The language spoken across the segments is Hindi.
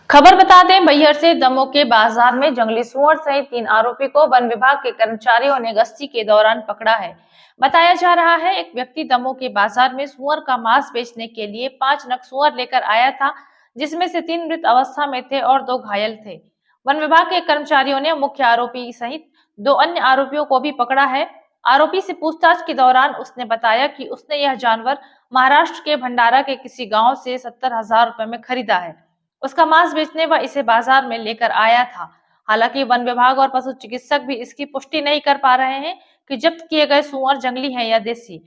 खबर बता दें, मैहर से दमोह के बाजार में जंगली सुअर सहित 3 आरोपी को वन विभाग के कर्मचारियों ने गश्ती के दौरान पकड़ा है। बताया जा रहा है, एक व्यक्ति दमोह के बाजार में सुअर का मांस बेचने के लिए 5 नग सुअर लेकर आया था, जिसमें से 3 मृत अवस्था में थे और 2 घायल थे। वन विभाग के कर्मचारियों ने मुख्य आरोपी सहित 2 अन्य आरोपियों को भी पकड़ा है। आरोपी से पूछताछ के दौरान उसने बताया कि उसने यह जानवर महाराष्ट्र के भंडारा के किसी गाँव से 70,000 रुपए में खरीदा है। उसका मांस बेचने व इसे बाजार में लेकर आया था। हालांकि वन विभाग और पशु चिकित्सक भी इसकी पुष्टि नहीं कर पा रहे हैं कि जब्त किए गए सुअर जंगली हैं या देसी।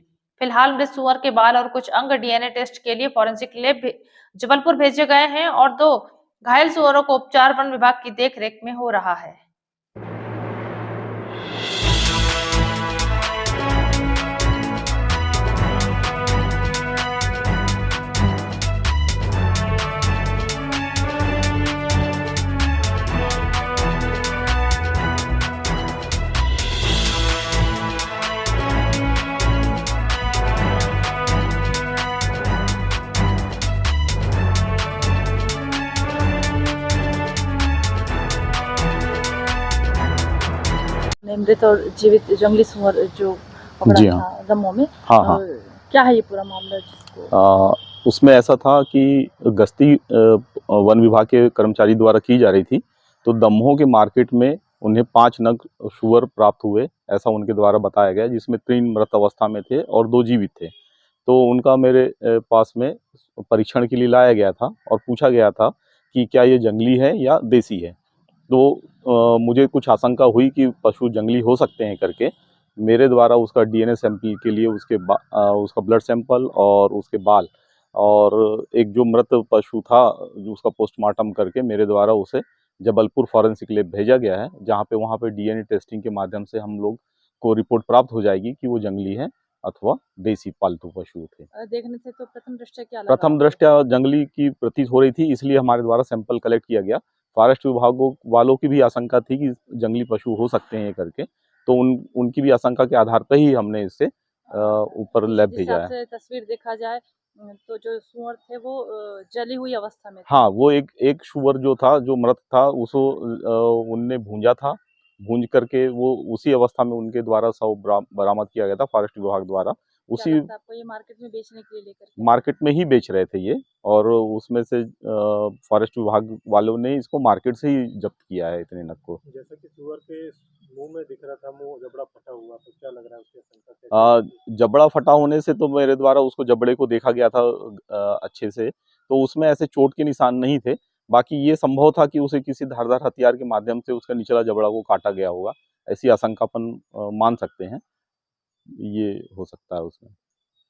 फिलहाल मृत सुअर के बाल और कुछ अंग डीएनए टेस्ट के लिए फॉरेंसिक लैब जबलपुर भेजे गए हैं और 2 घायल सुअरों को उपचार वन विभाग की देखरेख में हो रहा है। मृत और जीवित जंगली सुअर जो पकड़ा जी था दमोह में। हाँ हाँ। क्या है ये पूरा मामला जिसको उसमें ऐसा था कि गश्ती वन विभाग के कर्मचारी द्वारा की जा रही थी, तो दमोह के मार्केट में उन्हें 5 नग सुअर प्राप्त हुए, ऐसा उनके द्वारा बताया गया, जिसमें 3 मृत अवस्था में थे और 2 जीवित थे। तो उनका मेरे पास में परीक्षण के लिए लाया गया था और पूछा गया था कि क्या ये जंगली है या देसी है। तो मुझे कुछ आशंका हुई कि पशु जंगली हो सकते हैं करके मेरे द्वारा उसका डीएनए सैंपल के लिए उसका ब्लड सैंपल और उसके बाल और एक जो मृत पशु था जो उसका पोस्टमार्टम करके मेरे द्वारा उसे जबलपुर फॉरेंसिक लैब भेजा गया है, जहाँ पे वहाँ पे डीएनए टेस्टिंग के माध्यम से हम लोग को रिपोर्ट प्राप्त हो जाएगी कि वो जंगली है अथवा देसी पालतू पशु थे। देखने से तो प्रथम दृष्टया क्या लगा? प्रथम दृष्टया जंगली की प्रतीत हो रही थी, इसलिए हमारे द्वारा सैंपल कलेक्ट किया गया। फॉरेस्ट विभागों वालों की भी आशंका थी कि जंगली पशु हो सकते हैं करके, तो उनकी भी आशंका के आधार पर ही हमने इससे ऊपर लैब भेजा है। तस्वीर देखा जाए तो जो सुअर थे वो जली हुई अवस्था में थे। हाँ, वो एक सुअर जो था, जो मृत था, उसको उनने भूंजा था, भूंज करके वो उसी अवस्था में उनके द्वारा शव बरामद किया गया था फॉरेस्ट विभाग द्वारा। उसी आपको ये मार्केट में बेचने के लिए लेकर मार्केट में ही बेच रहे थे ये, और उसमें से फॉरेस्ट विभाग वालों ने इसको मार्केट से ही जब्त किया है इतने नग को। जैसा कि सुअर के मुंह में दिख रहा था, मुंह जबड़ा फटा हुआ, तो क्या लग रहा है उसकी आशंका? जबड़ा फटा होने से तो मेरे द्वारा उसको जबड़े को देखा गया था अच्छे से, तो उसमें ऐसे चोट के निशान नहीं थे। बाकी ये संभव था कि उसे किसी धारदार हथियार के माध्यम से उसका निचला जबड़ा को काटा गया होगा, ऐसी आशंका अपन मान सकते हैं, ये हो सकता है उसमें।